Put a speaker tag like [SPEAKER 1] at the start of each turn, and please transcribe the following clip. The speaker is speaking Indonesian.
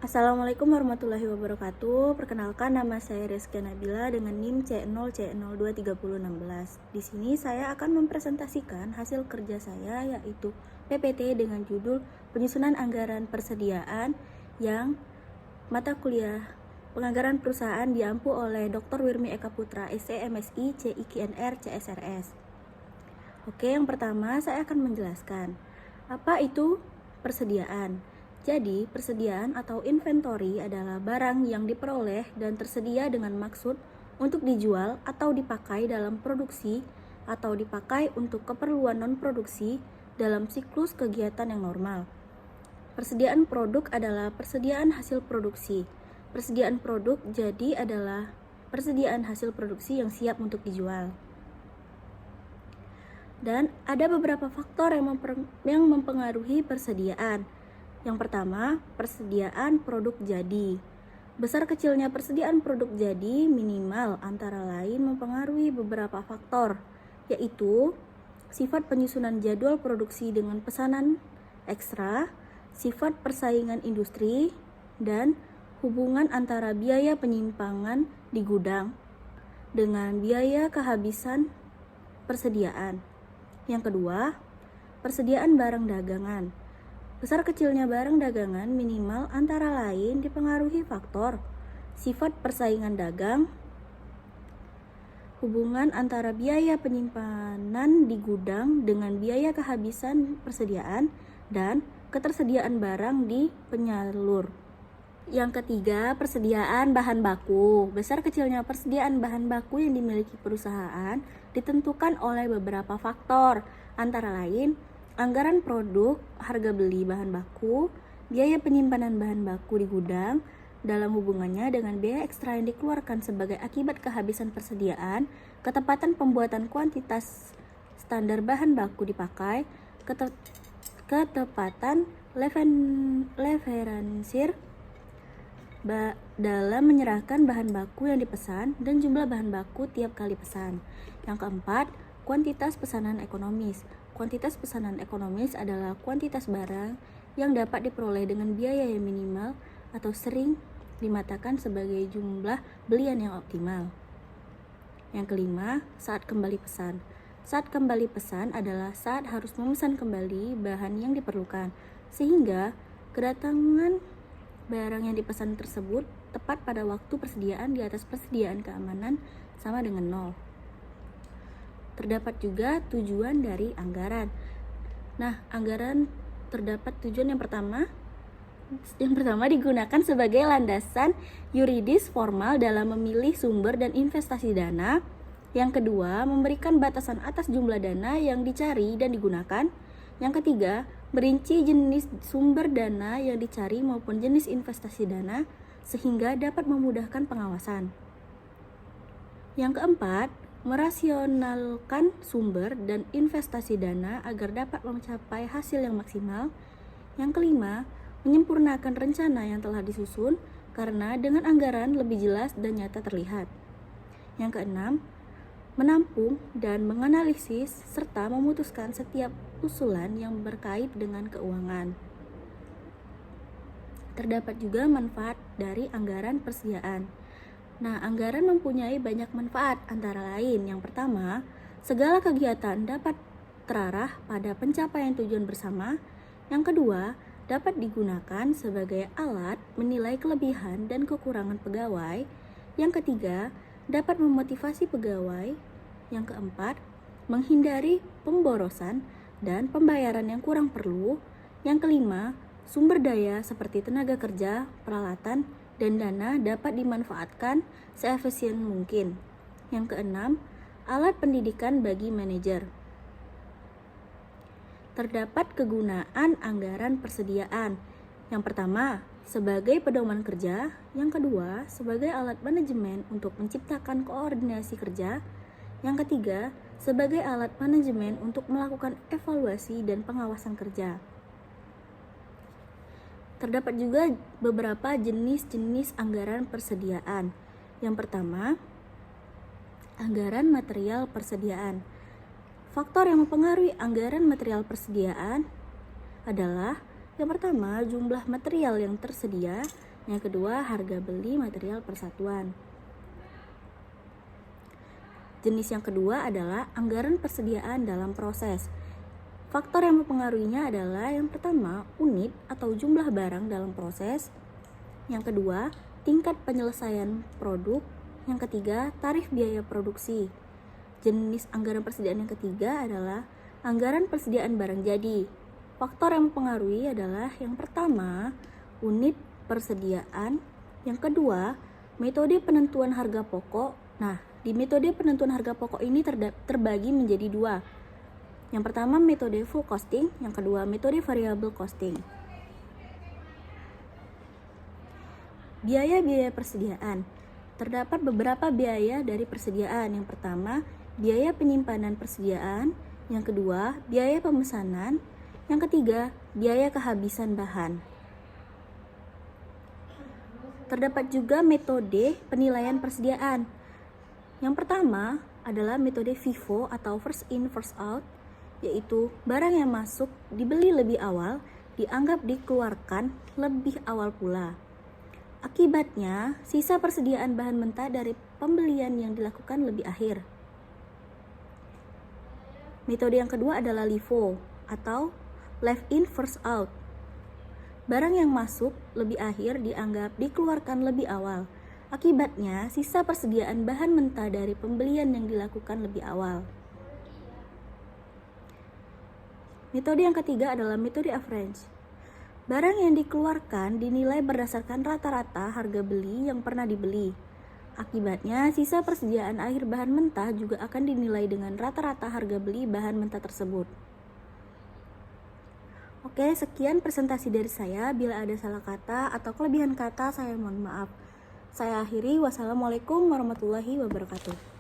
[SPEAKER 1] Assalamualaikum warahmatullahi wabarakatuh. Perkenalkan, nama saya Rizky Nabila dengan NIM C0C023016. Di sini saya akan mempresentasikan hasil kerja saya, yaitu PPT dengan judul Penyusunan Anggaran Persediaan yang mata kuliah Penganggaran Perusahaan diampu oleh Dr. Wirmi Eka Putra, SE MSI, CIKNR, CSRS. Oke, yang pertama saya akan menjelaskan apa itu persediaan. Jadi, persediaan atau inventory adalah barang yang diperoleh dan tersedia dengan maksud untuk dijual atau dipakai dalam produksi atau dipakai untuk keperluan non-produksi dalam siklus kegiatan yang normal. Persediaan produk adalah persediaan hasil produksi. Persediaan produk jadi adalah persediaan hasil produksi yang siap untuk dijual. Dan ada beberapa faktor yang mempengaruhi persediaan. Yang pertama, persediaan produk jadi. Besar kecilnya persediaan produk jadi minimal antara lain mempengaruhi beberapa faktor, yaitu sifat penyusunan jadwal produksi dengan pesanan ekstra, sifat persaingan industri, dan hubungan antara biaya penyimpangan di gudang dengan biaya kehabisan persediaan. Yang kedua, persediaan barang dagangan. Besar kecilnya barang dagangan minimal antara lain dipengaruhi faktor sifat persaingan dagang, hubungan antara biaya penyimpanan di gudang dengan biaya kehabisan persediaan, dan ketersediaan barang di penyalur. Yang ketiga, persediaan bahan baku. Besar kecilnya persediaan bahan baku yang dimiliki perusahaan ditentukan oleh beberapa faktor, antara lain anggaran produk, harga beli bahan baku, biaya penyimpanan bahan baku di gudang, dalam hubungannya dengan biaya ekstra yang dikeluarkan sebagai akibat kehabisan persediaan, ketepatan pembuatan kuantitas standar bahan baku dipakai, ketepatan referensir dalam menyerahkan bahan baku yang dipesan dan jumlah bahan baku tiap kali pesan. Yang keempat, kuantitas pesanan ekonomis. Kuantitas pesanan ekonomis adalah kuantitas barang yang dapat diperoleh dengan biaya yang minimal atau sering dimatakan sebagai jumlah belian yang optimal. Yang kelima, saat kembali pesan. Saat kembali pesan adalah saat harus memesan kembali bahan yang diperlukan, sehingga kedatangan barang yang dipesan tersebut tepat pada waktu persediaan di atas persediaan keamanan sama dengan 0. Terdapat juga tujuan dari anggaran. Nah, anggaran terdapat tujuan yang pertama digunakan sebagai landasan yuridis formal dalam memilih sumber dan investasi dana. Yang kedua, memberikan batasan atas jumlah dana yang dicari dan digunakan. Yang ketiga, merinci jenis sumber dana yang dicari maupun jenis investasi dana sehingga dapat memudahkan pengawasan. Yang keempat, merasionalkan sumber dan investasi dana agar dapat mencapai hasil yang maksimal. Yang kelima, menyempurnakan rencana yang telah disusun karena dengan anggaran lebih jelas dan nyata terlihat. Yang keenam, menampung dan menganalisis serta memutuskan setiap usulan yang berkait dengan keuangan. Terdapat juga manfaat dari anggaran persediaan. Nah, anggaran mempunyai banyak manfaat, antara lain yang pertama, segala kegiatan dapat terarah pada pencapaian tujuan bersama. Yang kedua, dapat digunakan sebagai alat menilai kelebihan dan kekurangan pegawai. Yang ketiga, dapat memotivasi pegawai. Yang keempat, menghindari pemborosan dan pembayaran yang kurang perlu. Yang kelima, sumber daya seperti tenaga kerja, peralatan, dan dana dapat dimanfaatkan seefisien mungkin. Yang keenam, alat pendidikan bagi manajer. Terdapat kegunaan anggaran persediaan. Yang pertama, sebagai pedoman kerja. Yang kedua, sebagai alat manajemen untuk menciptakan koordinasi kerja. Yang ketiga, sebagai alat manajemen untuk melakukan evaluasi dan pengawasan kerja. Terdapat juga beberapa jenis-jenis anggaran persediaan. Yang pertama, anggaran material persediaan. Faktor yang mempengaruhi anggaran material persediaan adalah yang pertama, jumlah material yang tersedia. Yang kedua, harga beli material persatuan. Jenis yang kedua adalah anggaran persediaan dalam proses. Faktor yang mempengaruhinya adalah yang pertama, unit atau jumlah barang dalam proses. Yang kedua, tingkat penyelesaian produk. Yang ketiga, tarif biaya produksi. Jenis anggaran persediaan yang ketiga adalah anggaran persediaan barang jadi. Faktor yang mempengaruhi adalah yang pertama, unit persediaan. Yang kedua, metode penentuan harga pokok. Nah, di metode penentuan harga pokok ini terbagi menjadi dua. Yang pertama metode full costing, yang kedua metode variable costing. Biaya-biaya persediaan. Terdapat beberapa biaya dari persediaan. Yang pertama, biaya penyimpanan persediaan. Yang kedua, biaya pemesanan. Yang ketiga, biaya kehabisan bahan. Terdapat juga metode penilaian persediaan. Yang pertama adalah metode FIFO atau first in first out, yaitu barang yang masuk dibeli lebih awal dianggap dikeluarkan lebih awal pula. Akibatnya, sisa persediaan bahan mentah dari pembelian yang dilakukan lebih akhir. Metode yang kedua adalah LIFO atau left in first out. Barang yang masuk lebih akhir dianggap dikeluarkan lebih awal. Akibatnya, sisa persediaan bahan mentah dari pembelian yang dilakukan lebih awal. Metode yang ketiga adalah metode average. Barang yang dikeluarkan dinilai berdasarkan rata-rata harga beli yang pernah dibeli. Akibatnya, sisa persediaan akhir bahan mentah juga akan dinilai dengan rata-rata harga beli bahan mentah tersebut. Oke, sekian presentasi dari saya. Bila ada salah kata atau kelebihan kata, saya mohon maaf. Saya akhiri. Wassalamualaikum warahmatullahi wabarakatuh.